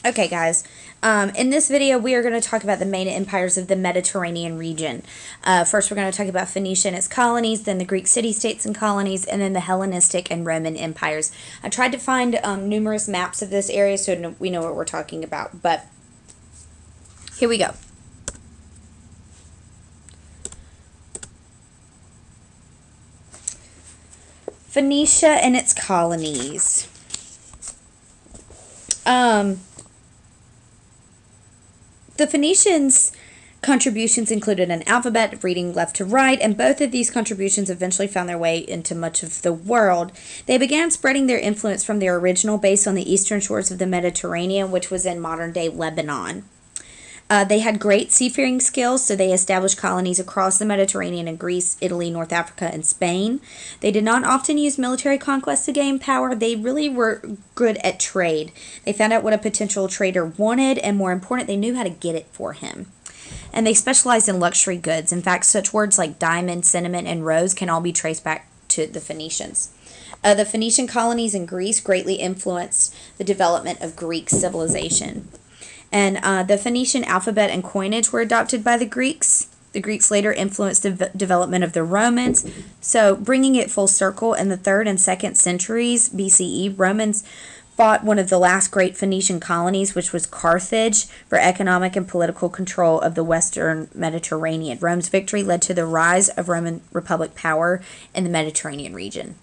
Okay, guys. In this video, we are going to talk about the main empires of the Mediterranean region. First, we're going to talk about Phoenicia and its colonies, then the Greek city-states and colonies, and then the Hellenistic and Roman empires. I tried to find numerous maps of this area so we know what we're talking about, but here we go. Phoenicia and its colonies. The Phoenicians' contributions included an alphabet, reading left to right, and both of these contributions eventually found their way into much of the world. They began spreading their influence from their original base on the eastern shores of the Mediterranean, which was in modern-day Lebanon. They had great seafaring skills, so they established colonies across the Mediterranean in Greece, Italy, North Africa, and Spain. They did not often use military conquest to gain power. They really were good at trade. They found out what a potential trader wanted, and more important, they knew how to get it for him. And they specialized in luxury goods. In fact, such words like diamond, cinnamon, and rose can all be traced back to the Phoenicians. The Phoenician colonies in Greece greatly influenced the development of Greek civilization. And the Phoenician alphabet and coinage were adopted by the Greeks. The Greeks later influenced the development of the Romans. So, bringing it full circle, in the 3rd and 2nd centuries BCE, Romans fought one of the last great Phoenician colonies, which was Carthage, for economic and political control of the western Mediterranean. Rome's victory led to the rise of Roman Republic power in the Mediterranean region.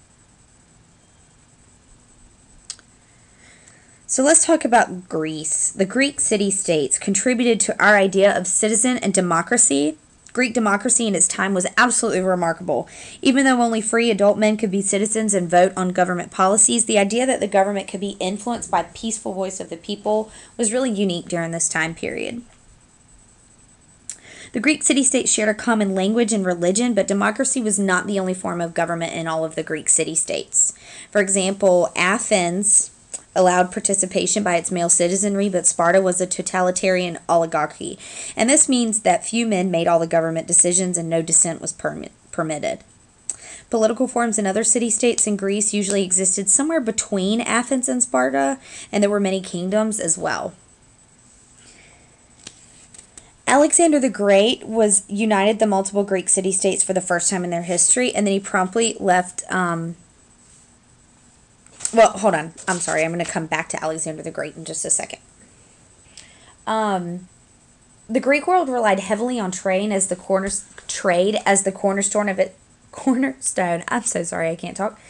So let's talk about Greece. The Greek city-states contributed to our idea of citizen and democracy. Greek democracy in its time was absolutely remarkable. Even though only free adult men could be citizens and vote on government policies, the idea that the government could be influenced by the peaceful voice of the people was really unique during this time period. The Greek city-states shared a common language and religion, but democracy was not the only form of government in all of the Greek city-states. For example, Athens allowed participation by its male citizenry, but Sparta was a totalitarian oligarchy. And this means that few men made all the government decisions and no dissent was permitted. Political forms in other city-states in Greece usually existed somewhere between Athens and Sparta, and there were many kingdoms as well. Alexander the Great united the multiple Greek city-states for the first time in their history, and then he promptly left. Well, hold on. I'm sorry. I'm going to come back to Alexander the Great in just a second. The Greek world relied heavily on trade as the cornerstone of it. Cornerstone. I'm so sorry. I can't talk.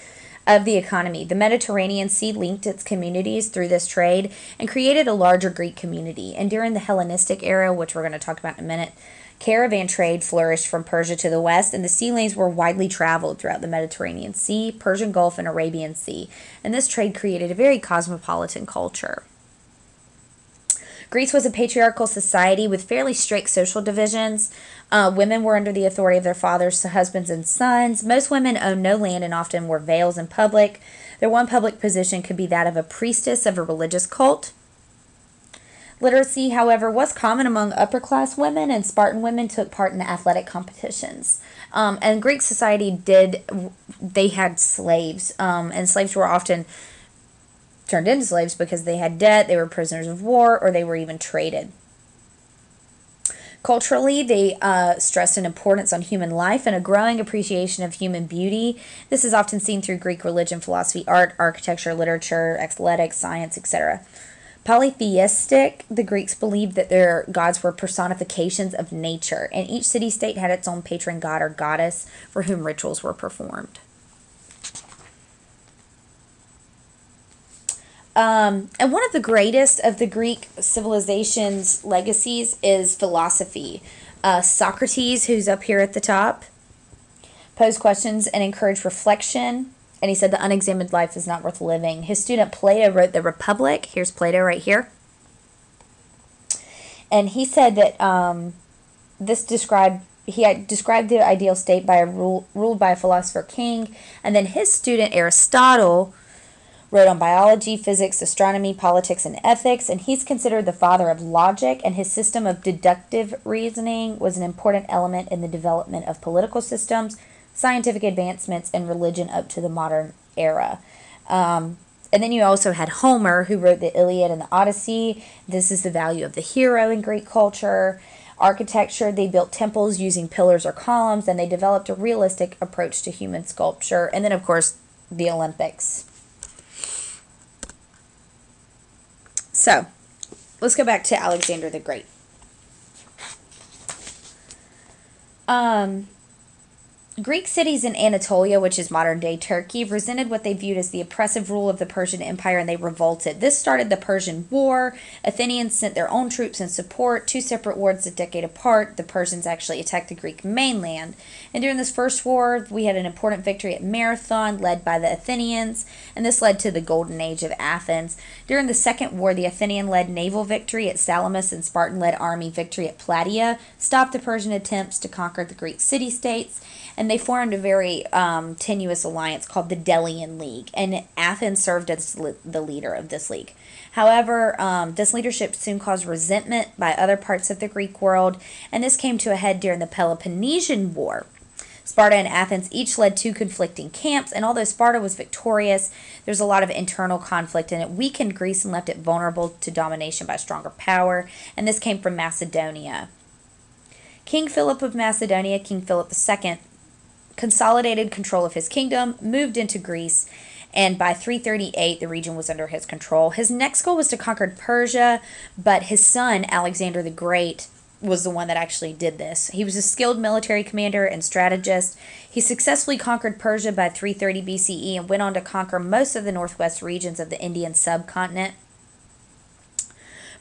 Of the economy. The Mediterranean Sea linked its communities through this trade and created a larger Greek community. And during the Hellenistic era, which we're going to talk about in a minute, caravan trade flourished from Persia to the west, and the sea lanes were widely traveled throughout the Mediterranean Sea, Persian Gulf, and Arabian Sea. And this trade created a very cosmopolitan culture. Greece was a patriarchal society with fairly strict social divisions. Women were under the authority of their fathers, husbands, and sons. Most women owned no land and often wore veils in public. Their one public position could be that of a priestess of a religious cult. Literacy, however, was common among upper-class women, and Spartan women took part in athletic competitions. And Greek society they had slaves, and slaves were often turned into slaves because they had debt, they were prisoners of war, or they were even traded. Culturally, they stressed an importance on human life and a growing appreciation of human beauty. This is often seen through Greek religion, philosophy, art, architecture, literature, athletics, science, etc. Polytheistic, the Greeks believed that their gods were personifications of nature, and each city-state had its own patron god or goddess for whom rituals were performed. And one of the greatest of the Greek civilization's legacies is philosophy. Socrates, who's up here at the top, posed questions and encouraged reflection. And he said the unexamined life is not worth living. His student Plato wrote The Republic. Here's Plato right here. And he said that he had described the ideal state by ruled by a philosopher king. And then his student Aristotle wrote on biology, physics, astronomy, politics, and ethics. And he's considered the father of logic. And his system of deductive reasoning was an important element in the development of political systems, scientific advancements, and religion up to the modern era. And then you also had Homer, who wrote the Iliad and the Odyssey. This is the value of the hero in Greek culture. Architecture, they built temples using pillars or columns, and they developed a realistic approach to human sculpture. And then, of course, the Olympics. So, let's go back to Alexander the Great. Greek cities in Anatolia, which is modern-day Turkey, resented what they viewed as the oppressive rule of the Persian Empire, and they revolted. This started the Persian War. Athenians sent their own troops in support. Two separate wars a decade apart. The Persians actually attacked the Greek mainland. And during this first war, we had an important victory at Marathon, led by the Athenians, and this led to the Golden Age of Athens. During the Second War, the Athenian-led naval victory at Salamis and Spartan-led army victory at Plataea stopped the Persian attempts to conquer the Greek city-states, and they formed a very tenuous alliance called the Delian League, and Athens served as the leader of this league. However, this leadership soon caused resentment by other parts of the Greek world, and this came to a head during the Peloponnesian War. Sparta and Athens each led two conflicting camps, and although Sparta was victorious, there's a lot of internal conflict, and it weakened Greece and left it vulnerable to domination by stronger power, and this came from Macedonia. King Philip of Macedonia, King Philip II, consolidated control of his kingdom, moved into Greece, and by 338 the region was under his control. His next goal was to conquer Persia, but his son Alexander the Great was the one that actually did this. He was a skilled military commander and strategist. He successfully conquered Persia by 330 BCE and went on to conquer most of the northwest regions of the Indian subcontinent.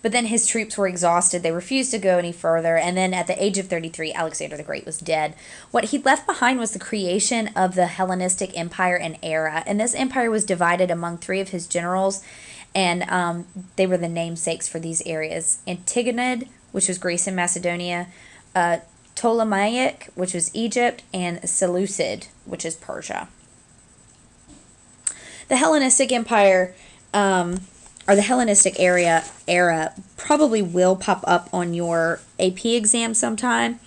But then his troops were exhausted. They refused to go any further. And then at the age of 33, Alexander the Great was dead. What he left behind was the creation of the Hellenistic Empire and era. And this empire was divided among three of his generals. And they were the namesakes for these areas. Antigonid, which was Greece and Macedonia. Ptolemaic, which was Egypt. And Seleucid, which is Persia. The Hellenistic Empire... or the Hellenistic era probably will pop up on your AP exam sometime.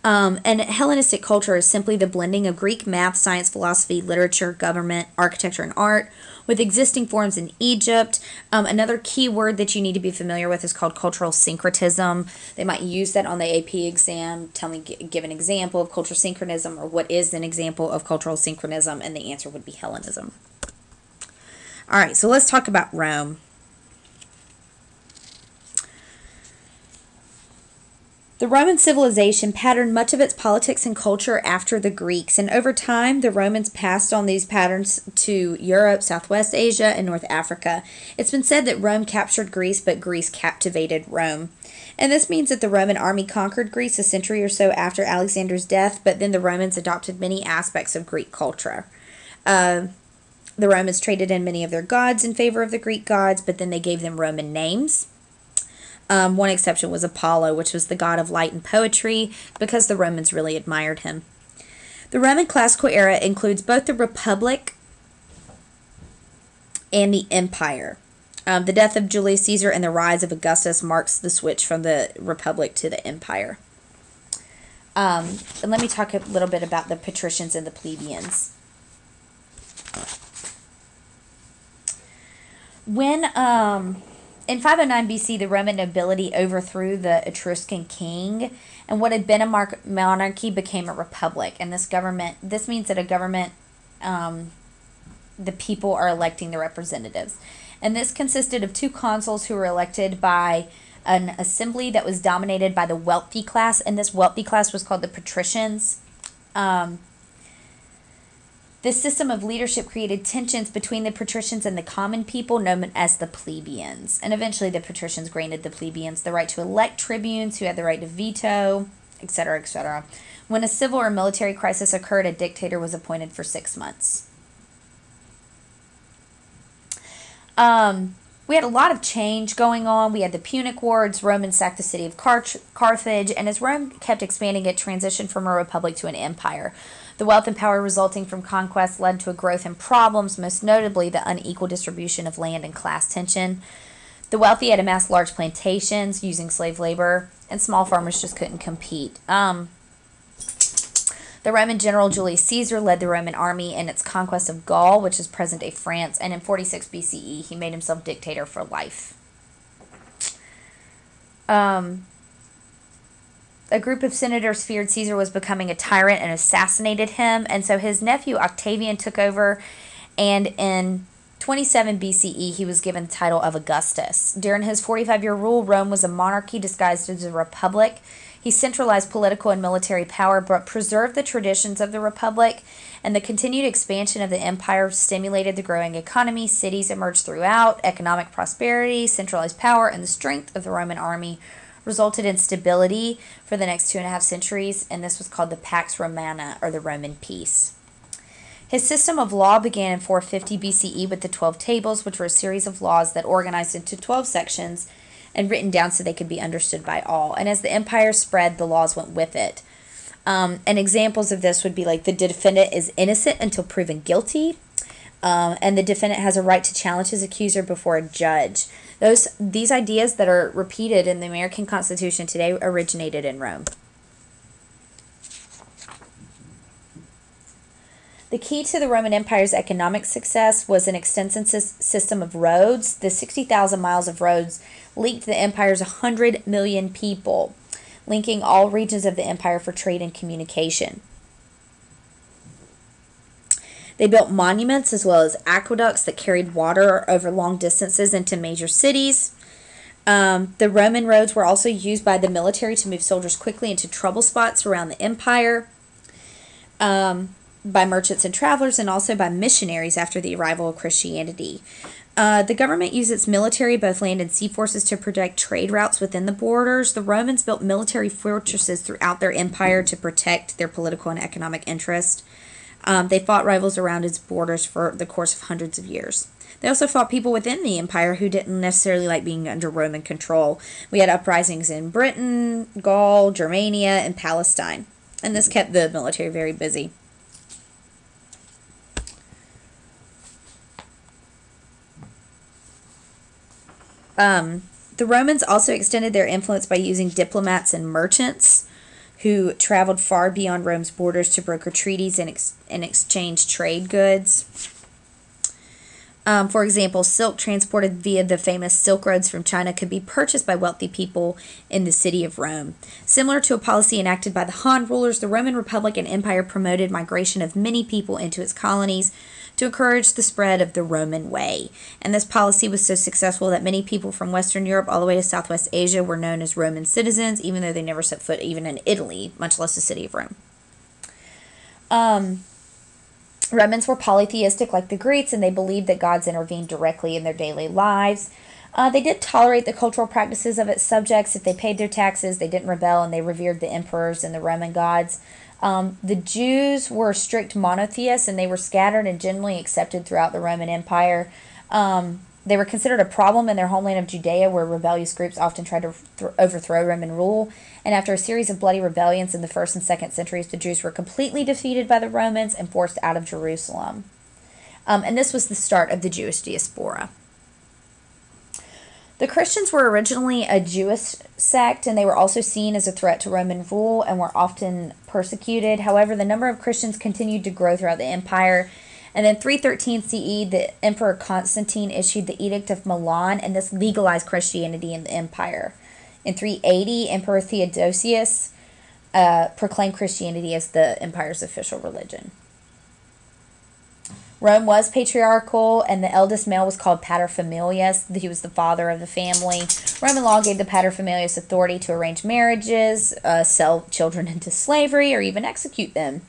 And Hellenistic culture is simply the blending of Greek math, science, philosophy, literature, government, architecture, and art with existing forms in Egypt. Another key word that you need to be familiar with is called cultural syncretism. They might use that on the AP exam. Give an example of cultural syncretism, or what is an example of cultural syncretism, and the answer would be Hellenism. All right, so let's talk about Rome. The Roman civilization patterned much of its politics and culture after the Greeks, and over time, the Romans passed on these patterns to Europe, Southwest Asia, and North Africa. It's been said that Rome captured Greece, but Greece captivated Rome. And this means that the Roman army conquered Greece a century or so after Alexander's death, but then the Romans adopted many aspects of Greek culture. The Romans traded in many of their gods in favor of the Greek gods, but then they gave them Roman names. One exception was Apollo, which was the god of light and poetry, because the Romans really admired him. The Roman classical era includes both the Republic and the Empire. The death of Julius Caesar and the rise of Augustus marks the switch from the Republic to the Empire. And let me talk a little bit about the patricians and the plebeians. When in 509 BC, the Roman nobility overthrew the Etruscan king, and what had been a monarchy became a republic. And this means that a government, the people are electing the representatives. And this consisted of two consuls who were elected by an assembly that was dominated by the wealthy class, and this wealthy class was called the patricians. This system of leadership created tensions between the patricians and the common people, known as the plebeians. And eventually the patricians granted the plebeians the right to elect tribunes who had the right to veto, etc., etc. When a civil or military crisis occurred, a dictator was appointed for 6 months. We had a lot of change going on. We had the Punic Wars. Romans sacked the city of Carthage, and as Rome kept expanding, it transitioned from a republic to an empire. The wealth and power resulting from conquest led to a growth in problems, most notably the unequal distribution of land and class tension. The wealthy had amassed large plantations using slave labor, and small farmers just couldn't compete. The Roman general Julius Caesar led the Roman army in its conquest of Gaul, which is present-day France, and in 46 BCE, he made himself dictator for life. A group of senators feared Caesar was becoming a tyrant and assassinated him, and so his nephew Octavian took over, and in 27 BCE, he was given the title of Augustus. During his 45-year rule, Rome was a monarchy disguised as a republic. He centralized political and military power, but preserved the traditions of the republic, and the continued expansion of the empire stimulated the growing economy. Cities emerged throughout. Economic prosperity, centralized power, and the strength of the Roman army resulted in stability for the next 2.5 centuries, and this was called the Pax Romana, or the Roman peace. His system of law began in 450 BCE with the 12 Tables, which were a series of laws that organized into 12 sections and written down so they could be understood by all. And as the empire spread, the laws went with it. And examples of this would be like the defendant is innocent until proven guilty, and the defendant has a right to challenge his accuser before a judge. These ideas that are repeated in the American Constitution today originated in Rome. The key to the Roman Empire's economic success was an extensive system of roads. The 60,000 miles of roads linked the empire's 100 million people, linking all regions of the empire for trade and communication. They built monuments as well as aqueducts that carried water over long distances into major cities. The Roman roads were also used by the military to move soldiers quickly into trouble spots around the empire, by merchants and travelers, and also by missionaries after the arrival of Christianity. The government used its military, both land and sea forces, to protect trade routes within the borders. The Romans built military fortresses throughout their empire to protect their political and economic interests. They fought rivals around its borders for the course of hundreds of years. They also fought people within the empire who didn't necessarily like being under Roman control. We had uprisings in Britain, Gaul, Germania, and Palestine. And this kept the military very busy. The Romans also extended their influence by using diplomats and merchants who traveled far beyond Rome's borders to broker treaties and exchange trade goods. For example, silk transported via the famous Silk Roads from China could be purchased by wealthy people in the city of Rome. Similar to a policy enacted by the Han rulers, the Roman Republic and Empire promoted migration of many people into its colonies to encourage the spread of the Roman way. And this policy was so successful that many people from Western Europe all the way to Southwest Asia were known as Roman citizens, even though they never set foot even in Italy, much less the city of Rome. Romans were polytheistic like the Greeks, and they believed that gods intervened directly in their daily lives. They did tolerate the cultural practices of its subjects. If they paid their taxes, they didn't rebel, and they revered the emperors and the Roman gods. The Jews were strict monotheists, and they were scattered and generally accepted throughout the Roman Empire. They were considered a problem in their homeland of Judea, where rebellious groups often tried to overthrow Roman rule. And after a series of bloody rebellions in the 1st and 2nd centuries, the Jews were completely defeated by the Romans and forced out of Jerusalem. And this was the start of the Jewish diaspora. The Christians were originally a Jewish sect, and they were also seen as a threat to Roman rule and were often persecuted. However, the number of Christians continued to grow throughout the empire. And then 313 CE, the Emperor Constantine issued the Edict of Milan, and this legalized Christianity in the empire. In 380, Emperor Theodosius proclaimed Christianity as the empire's official religion. Rome was patriarchal, and the eldest male was called paterfamilias. He was the father of the family. Roman law gave the paterfamilias authority to arrange marriages, sell children into slavery, or even execute them.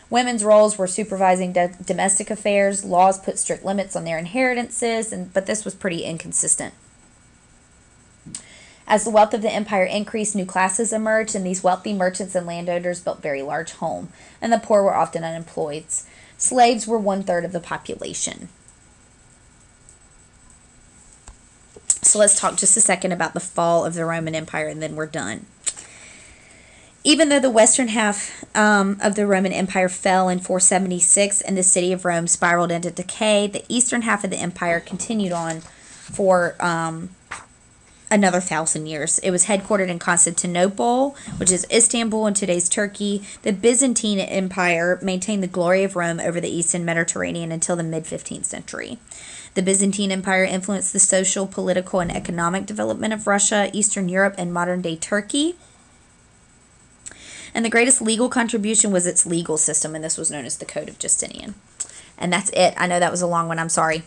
Women's roles were supervising domestic affairs. Laws put strict limits on their inheritances, but this was pretty inconsistent. As the wealth of the empire increased, new classes emerged, and these wealthy merchants and landowners built very large homes, and the poor were often unemployed. Slaves were 1/3 of the population. So let's talk just a second about the fall of the Roman Empire, and then we're done. Even though the western half of the Roman Empire fell in 476 and the city of Rome spiraled into decay, the eastern half of the empire continued on for another 1,000 years. It was headquartered in Constantinople, which is Istanbul in today's Turkey. The Byzantine Empire maintained the glory of Rome over the Eastern Mediterranean until the mid 15th century. The Byzantine Empire influenced the social, political, and economic development of Russia, Eastern Europe, and modern day Turkey. And the greatest legal contribution was its legal system, and this was known as the Code of Justinian. And that's it. I know that was a long one. I'm sorry.